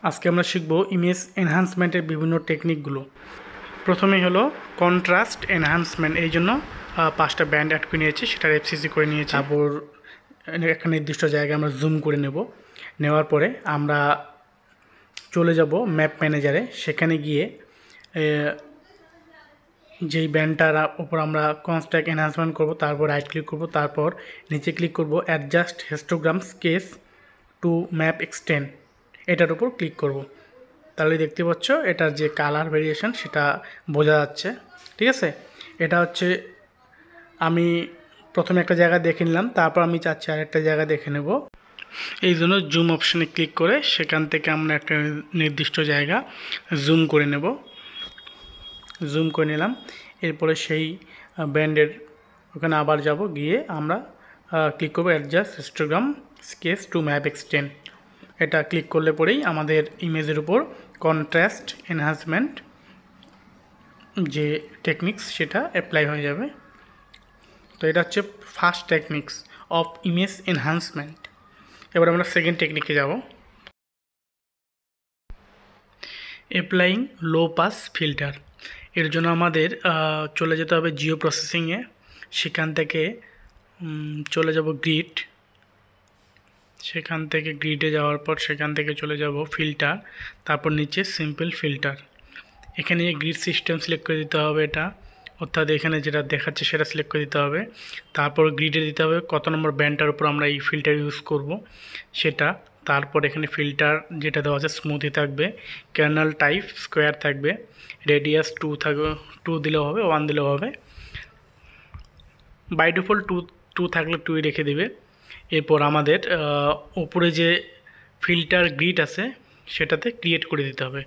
আজকে আমরা শিখব ইমেজ এনহান্সমেন্টের বিভিন্ন টেকনিকগুলো। প্রথমেই হলো কন্ট্রাস্ট এনহান্সমেন্ট। এই জন্য 5টা ব্যান্ড অ্যাড করে নিয়েছি, সেটার এফসিসি করে নিয়েছি। তারপর একটা নির্দিষ্ট জায়গায় আমরা জুম করে নেওয়ার পরে আমরা চলে যাব ম্যাপ ম্যানেজারে। সেখানে গিয়ে যেই ব্যান্ডটার উপর আমরা কনস্ট্রাক্ট এনহান্সমেন্ট করব, তারপর রাইট ক্লিক করব, তারপর নিচে ক্লিক করব adjust histogram sketch to map extend, এটার উপর ক্লিক করব। তাহলে দেখতে পাচ্ছ এটার যে কালার ভেরিয়েশন সেটা বোঝা যাচ্ছে। ঠিক আছে, এটা হচ্ছে আমি প্রথমে একটা জায়গা দেখে নিলাম, তারপর আমি চাচ্ছি আরেকটা জায়গা দেখে নেব। এই জন্য জুম অপশানে ক্লিক করে সেখান থেকে আমরা একটা নির্দিষ্ট জায়গা জুম করে নেব। জুম করে নিলাম, এরপরে সেই ব্যান্ডের ওখানে আবার যাব, গিয়ে আমরা ক্লিক করবো adjust histogram sketch to map extend. এটা ক্লিক করলে পরেই আমাদের ইমেজের উপর কন্ট্রাস্ট এনহান্সমেন্ট যে টেকনিক্স সেটা অ্যাপ্লাই হয়ে যাবে। তো এটা হচ্ছে first techniques of image enhancement. এবার আমরা সেকেন্ড টেকনিকে যাব। Applying low pass filter. এর জন্য আমাদের চলে যেতে হবে জিও প্রসেসিংয়ে। সেখান থেকে চলে যাব গ্রিড, সেখান থেকে গ্রিডে যাওয়ার পর সেখান থেকে চলে যাব ফিল্টার, তারপর নিচে সিম্পল ফিল্টার। এখানে গ্রিড সিস্টেম সিলেক্ট করে দিতে হবে, এটা অর্থাৎ এখানে যেটা দেখাচ্ছে সেটা সিলেক্ট করে দিতে হবে। তারপর গ্রিডে দিতে হবে কত নম্বর ব্যান্ডটার উপর আমরা এই ফিল্টার ইউজ করব সেটা। তারপর এখানে ফিল্টার যেটা দেওয়া আছে স্মুথই থাকবে, কার্নাল টাইপ স্কোয়ার থাকবে, রেডিয়াস 2 থাকবে, 2 দিলেও হবে, 1 দিলেও হবে। বাই ডিফল্ট 2 থাকলে 2ই রেখে দেবে। এরপর আমাদের উপরে যে ফিল্টার গ্রিড আছে সেটাতে ক্রিয়েট করে দিতে হবে।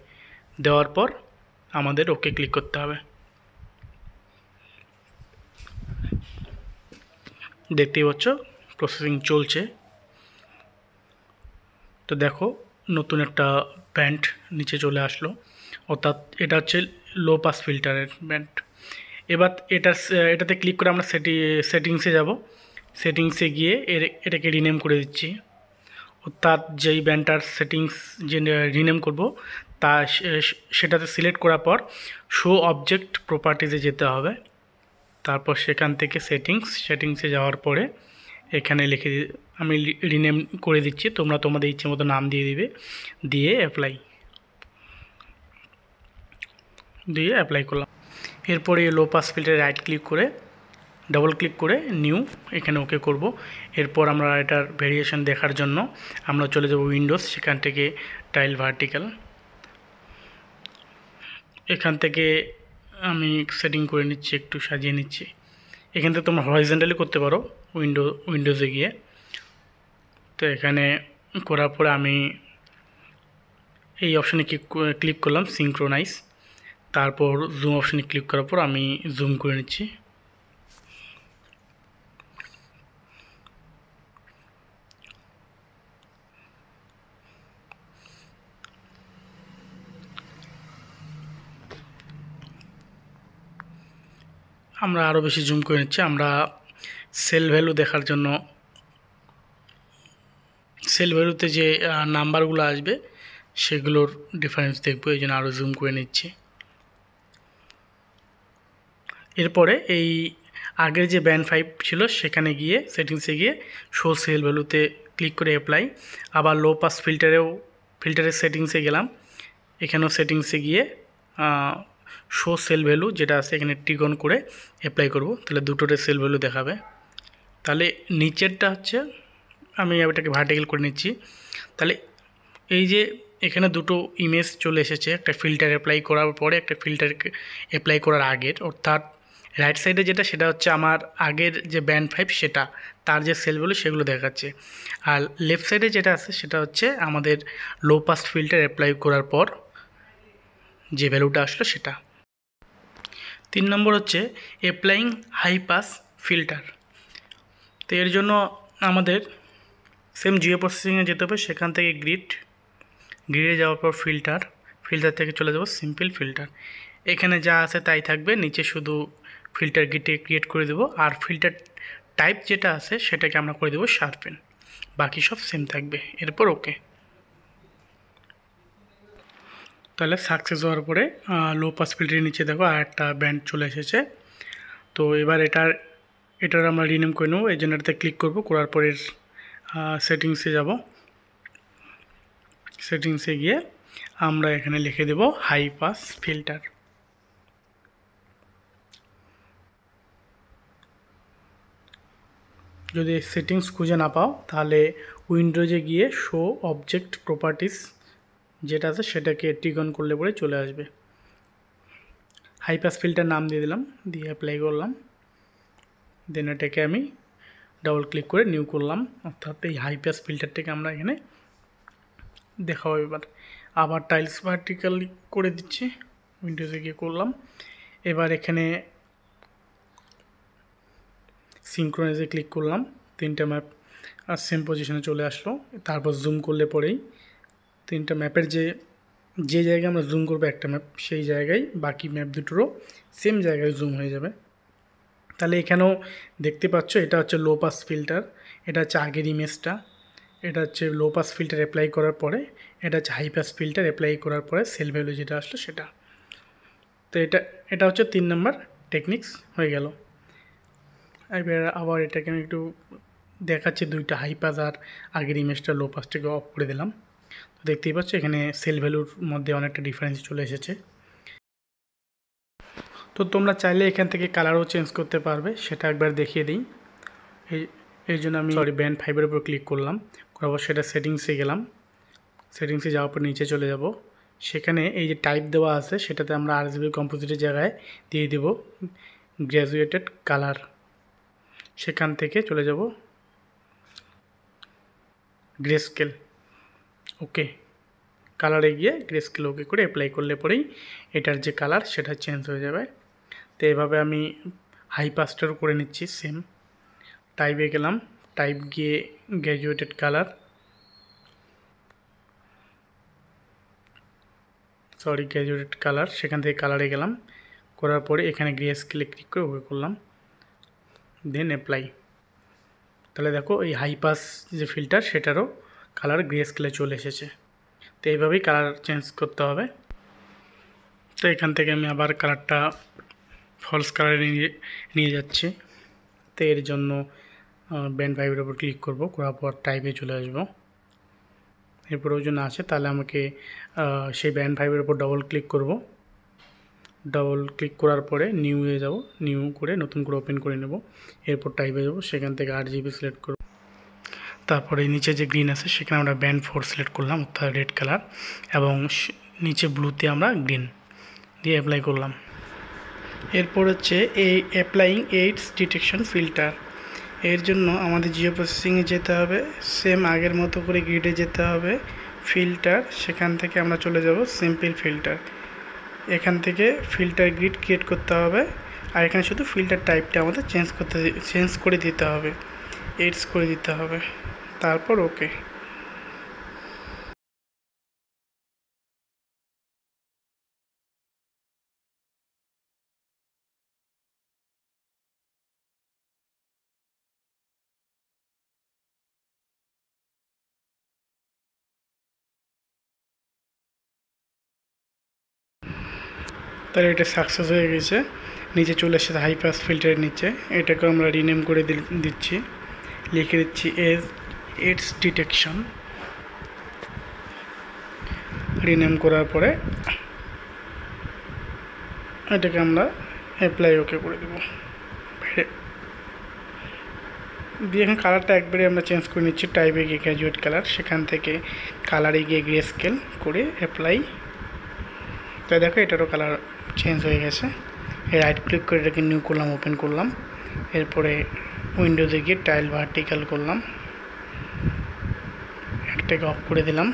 দেওয়ার পর আমাদের ওকে ক্লিক করতে হবে। দেখতেই পাচ্ছ প্রসেসিং চলছে। তো দেখো নতুন একটা ব্যান্ড নিচে চলে আসলো, অর্থাৎ এটা হচ্ছে লো পাস ফিল্টারের ব্যান্ড। এবার এটাতে ক্লিক করে আমরা সেটিংসে যাব। সেটিংসে গিয়ে এটাকে রিনেম করে দিচ্ছি, অর্থাৎ যেই ব্যান্ডটার সেটিংস যে রিনেম করব তা সেটাতে সিলেক্ট করার পর শো অবজেক্ট প্রপার্টিজে যেতে হবে। তারপর সেখান থেকে সেটিংসে যাওয়ার পরে এখানে লিখে আমি রিনেম করে দিচ্ছি, তোমরা তোমাদের ইচ্ছে মতো নাম দিয়ে দিবে, দিয়ে অ্যাপ্লাই করলাম। এরপরে লো পাস ফিল্টারে রাইট ক্লিক করে ডাবল ক্লিক করে নিউ, এখানে ওকে করব। এরপর আমরা এটার ভেরিয়েশন দেখার জন্য আমরা চলে যাব উইন্ডোজ, সেখান থেকে টাইল ভার্টিক্যাল। এখান থেকে আমি সেটিং করে নিচ্ছি, একটু সাজিয়ে নিচ্ছি। এখান থেকে তোমরা হরাইজন্টালি করতে পারো উইন্ডোজে গিয়ে। তো এখানে করার পরে আমি এই অপশানে ক্লিক করলাম সিঙ্ক্রোনাইজ। তারপর জুম অপশানে ক্লিক করার পর আমি জুম করে নিচ্ছি। আমরা আরও বেশি জুম করে নিচ্ছি। আমরা সেল ভ্যালু দেখার জন্য সেল ভ্যালুতে যে নাম্বারগুলো আসবে সেগুলোর ডিফারেন্স দেখবো, এই জন্য আরও জুম করে নিচ্ছি। এরপরে এই আগের যে ব্যান্ড 5 ছিল সেখানে গিয়ে সেটিংসে গিয়ে শো সেল ভ্যালুতে ক্লিক করে অ্যাপ্লাই। আবার লো পাস ফিল্টারের সেটিংসে গেলাম, এখানেও সেটিংসে গিয়ে শো সেল ভ্যালু যেটা আছে এখানে টিক অন করে অ্যাপ্লাই করব। তাহলে দুটোরে সেল ভ্যালু দেখাবে। তাহলে নিচেরটা হচ্ছে আমি এটাকে ভার্টিক্যাল করে নিচ্ছি। তাহলে এই যে এখানে দুটো ইমেজ চলে এসেছে, একটা ফিল্টার অ্যাপ্লাই করার পরে একটা ফিল্টার অ্যাপ্লাই করার আগের, অর্থাৎ রাইট সাইডে যেটা সেটা হচ্ছে আমার আগের যে ব্যান্ড 5 সেটা, তার যে সেল ভ্যালু সেগুলো দেখাচ্ছে। আর লেফট সাইডে যেটা আছে সেটা হচ্ছে আমাদের লো পাস ফিল্টার অ্যাপ্লাই করার পর যে ভ্যালুটা আসলো সেটা। 3 নম্বর হচ্ছে অ্যাপ্লাইং হাই পাস ফিল্টার। তো এর জন্য আমাদের সেম জিও প্রসেসিংয়ে যেতে হবে। সেখান থেকে গ্রিডে যাওয়ার পর ফিল্টার থেকে চলে যাব সিম্পল ফিল্টার। এখানে যা আছে তাই থাকবে, নিচে শুধু ফিল্টার গিটে ক্রিয়েট করে দেবো। আর ফিল্টার টাইপ যেটা আছে সেটাকে আমরা করে দেবো শার্পেন, বাকি সব সেম থাকবে। এরপর ওকে। তাহলে সাকসেস হওয়ার পরে লো পাস ফিল্টারের নিচে দেখো আর একটা ব্যান্ড চলে এসেছে। তো এবার এটার আমরা রিনেম করে নেবো। এই জন্য এটাতে ক্লিক করবো, করার পরে সেটিংসে যাব। সেটিংসে গিয়ে আমরা এখানে লিখে দেব হাই পাস ফিল্টার। যদি সেটিংস খুঁজে না পাও তাহলে উইন্ডোজে গিয়ে শো অবজেক্ট প্রপার্টিস যেটা আছে সেটাকে টিক অন করলে পরে চলে আসবে। হাই পাস ফিল্টার নাম দিয়ে দিলাম, দিয়ে অ্যাপ্লাই করলাম। দেন এটাকে আমি ডাবল ক্লিক করে নিউ করলাম, অর্থাৎ এই হাই পাস ফিল্টারটাকে আমরা এখানে দেখাবো। আবার টাইলস ভার্টিক্যালি করে দিচ্ছি, উইন্ডোজে গিয়ে করলাম। এবার এখানে সিনক্রোনাইজে ক্লিক করলাম, 3টা ম্যাপ আর সেম পজিশনে চলে আসলো। তারপর জুম করলে পরেই 3টা ম্যাপের যে জায়গায় আমরা জুম করবো একটা ম্যাপ, সেই জায়গায় বাকি ম্যাপ দুটোরও সেম জায়গায় জুম হয়ে যাবে। তাহলে এখানেও দেখতে পাচ্ছ এটা হচ্ছে লো পাস ফিল্টার, এটা হচ্ছে আগের ইমেজটা, এটা হচ্ছে লো পাস ফিল্টার অ্যাপ্লাই করার পরে, এটা হচ্ছে হাই পাস ফিল্টার অ্যাপ্লাই করার পরে সেল ভ্যালু যেটা আসলো সেটা। তো এটা হচ্ছে 3 নম্বর টেকনিক্স হয়ে গেল। এবার আবার এটাকে আমি একটু দেখাচ্ছি, 2টা হাই পাস আর আগের ইমেজটা লো পাসটাকে অফ করে দিলাম। তো দেখতেই পাচ্ছ এখানে সেল ভ্যালুর মধ্যে অনেকটা ডিফারেন্স চলে এসেছে। তো তোমরা চাইলে এখান থেকে কালারও চেঞ্জ করতে পারবে, সেটা একবার দেখিয়ে দিই। এই জন্য আমি ব্যান্ড 5-এর উপর ক্লিক করলাম, করার পর সেটা সেটিংসে গেলাম। সেটিংসে যাওয়ার পর নিচে চলে যাব, সেখানে এই যে টাইপ দেওয়া আছে সেটাতে আমরা RGB কম্পোজিটের জায়গায় দিয়ে দেব গ্র্যাজুয়েটেড কালার। সেখান থেকে চলে যাব গ্রে স্কেল, ওকে কালারে গিয়ে গ্রে স্কেল ওকে করে অ্যাপ্লাই করলে পরেই এটার যে কালার সেটা চেঞ্জ হয়ে যাবে। তো এভাবে আমি হাই পাসটারও করে নিচ্ছি সেম। টাইপে গেলাম, টাইপ গিয়ে গ্র্যাজুয়েটেড কালার, গ্র্যাজুয়েটেড কালার, সেখান থেকে কালারে গেলাম, করার পরে এখানে গ্রে স্কেলে ক্লিক করে ওকে করলাম, দেন অ্যাপ্লাই। তাহলে দেখো এই হাই পাস যে ফিল্টার সেটারও কালার গ্রে স্কেলে চলে এসেছে। তো এইভাবেই কালার চেঞ্জ করতে হবে। তো এখান থেকে আমি আবার কালারটা ফলস কালারে নিয়ে যাচ্ছি। তো এর জন্য ব্যান্ড 5-এর উপর ক্লিক করব, করার পর টাইপে চলে আসব। এর প্রয়োজন আছে তাহলে আমাকে সেই ব্যান্ড 5-এর উপর ডবল ক্লিক করব। ডবল ক্লিক করার পরে নিউয়ে যাব, নিউ করে নতুন করে ওপেন করে নেব। এরপর টাইপে যাব, সেখান থেকে RGB সিলেক্ট করব। তারপরে নিচে যে গ্রিন আছে সেখানে আমরা ব্যান্ড 4 সিলেক্ট করলাম, অর্থাৎ রেড কালার, এবং নিচে ব্লুতে আমরা গ্রিন দিয়ে অ্যাপ্লাই করলাম। এরপর হচ্ছে এই অ্যাপ্লাইং এইডস ডিটেকশন ফিল্টার। এর জন্য আমাদের জিও প্রসেসিংয়ে যেতে হবে, সেম আগের মতো করে গ্রিডে যেতে হবে, ফিল্টার, সেখান থেকে আমরা চলে যাব সিম্পল ফিল্টার। এখান থেকে ফিল্টার গ্রিড ক্রিয়েট করতে হবে, আর এখানে শুধু ফিল্টার টাইপটা আমাদের চেঞ্জ করে দিতে হবে, এইডস করে দিতে হবে, তারপর ওকে। তাহলে এটা সাকসেস হয়ে গেছে। নিচে চলে এসেছে হাই পাস ফিল্টারের নিচে, এটাকে আমরা রিনেম করে দিচ্ছি, লিখে দিচ্ছি এইডস ডিটেকশন। রিনেম করার পরে এটাকে আমরা অ্যাপ্লাই ওকে করে দেবো দিয়ে এখানে কালারটা একবারে আমরা চেঞ্জ করে নিচ্ছি, টাইপে গিয়ে গ্র্যাজুয়েট কালার, সেখান থেকে কালারে গিয়ে গ্রে স্কেল করে অ্যাপ্লাই। তাই দেখো এটারও কালার চেঞ্জ হয়ে গেছে। রাইট ক্লিক করে এটাকে নিউ করলাম, ওপেন করলাম। এরপরে উইন্ডোজে গিয়ে টাইল ভার্টিক্যাল করলাম, একটাকে অফ করে দিলাম।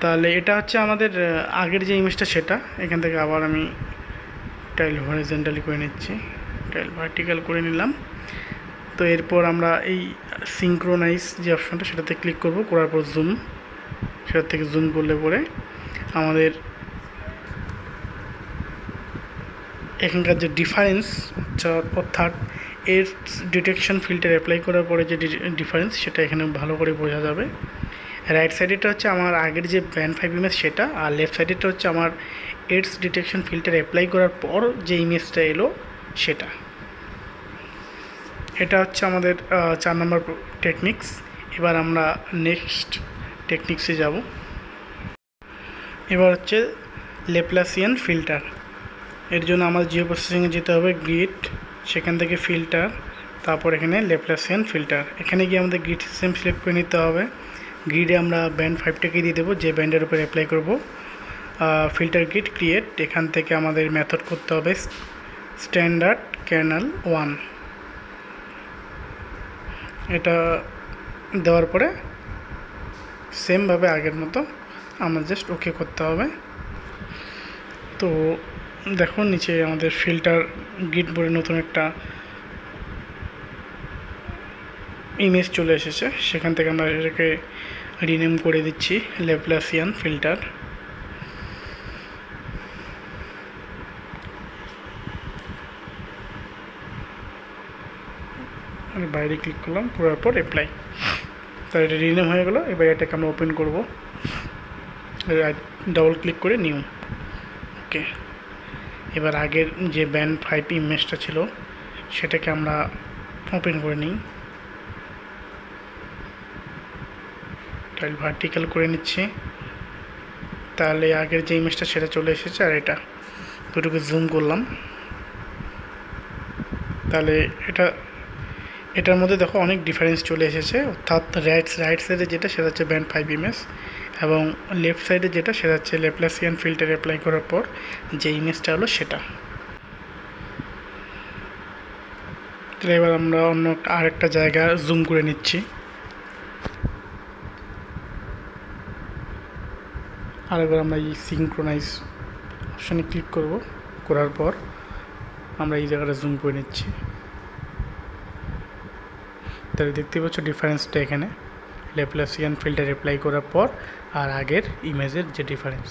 তাহলে এটা হচ্ছে আমাদের আগের যে ইমেজটা সেটা। এখান থেকে আবার আমি টাইল হরিজন্টালি করে নিচ্ছি, টাইল ভার্টিক্যাল করে নিলাম। তো এরপর আমরা এই সিঙ্ক্রোনাইজ যে অপশনটা সেটাতে ক্লিক করব, করার পর জুম, সেটার থেকে জুম করলে পরে আমাদের এখানকার যে ডিফারেন্স অর্থাৎ এইডস ডিটেকশন ফিল্টার অ্যাপ্লাই করার পরে যে ডিফারেন্স সেটা এখানে ভালো করে বোঝা যাবে। রাইট সাইডেরটা হচ্ছে আমার আগের যে ব্যান্ড 5 ইমেজ সেটা, আর লেফট সাইডেরটা হচ্ছে আমার এডস ডিটেকশন ফিল্টার অ্যাপ্লাই করার পর যে ইমেজটা এলো সেটা। এটা হচ্ছে আমাদের 4 নম্বর টেকনিক্স। এবার আমরা নেক্সট টেকনিক্সে যাব। এবার হচ্ছে ল্যাপ্লাসিয়ান ফিল্টার। এর জন্য আমাদের জিও প্রসেসিংয়ে যেতে হবে, গ্রিড, সেখান থেকে ফিল্টার, তারপর এখানে ল্যাপ্লাসিয়ান ফিল্টার। এখানে গিয়ে আমাদের গ্রিড সিস্টেম সিলেক্ট করে নিতে হবে। গ্রিডে আমরা ব্যান্ড 5টাকে দিয়ে দেবো, যে ব্যান্ডের উপর অ্যাপ্লাই করব। ফিল্টার গ্রিড ক্রিয়েট, এখান থেকে আমাদের মেথড করতে হবে স্ট্যান্ডার্ড ক্যানেল 1। এটা দেওয়ার পরে সেমভাবে আগের মতো আমরা জাস্ট ওকে করতে হবে। তো দেখো নিচে আমাদের ফিল্টার গ্রিড বলে নতুন একটা ইমেজ চলে এসেছে। সেখান থেকে আমরা এটাকে রিনেম করে দিচ্ছি ল্যাপ্লাসিয়ান ফিল্টার। বাইরে ক্লিক করলাম, করার পর অ্যাপ্লাই, তার এটা রিনেম হয়ে গেল। এবার এটাকে আমরা ওপেন করব, ডাবল ক্লিক করে নিউ। ওকে, এবার আগের যে ব্যান্ড 5 ইমেজটা ছিল সেটাকে আমরা ওপেন করে নিই। টাইল ভার্টিক্যাল করে নিচ্ছি, তাহলে আগের যে ইমেজটা সেটা চলে এসেছে। আর এটা দুটোকে জুম করলাম, তাহলে এটার মধ্যে দেখো অনেক ডিফারেন্স চলে এসেছে। অর্থাৎ রাইট সাইডে যেটা সেটা হচ্ছে ব্যান্ড 5 ইমেজ, এবং লেফট সাইডে যেটা সেটা হচ্ছে ল্যাপ্লাসিয়ান ফিল্টার অ্যাপ্লাই করার পর যে ইমেজটা হলো সেটা। তাহলে এবার আমরা অন্য আরেকটা জায়গা জুম করে নিচ্ছি। আর এবার আমরা এই সিনক্রোনাইজ অপশানে ক্লিক করব, করার পর আমরা এই জায়গাটা জুম করে নিচ্ছি। তাহলে দেখতে পাচ্ছ ডিফারেন্সটা এখানে, ল্যাপ্লাসিয়ান ফিল্টার অ্যাপ্লাই করার পর আর আগের ইমেজের যে ডিফারেন্স।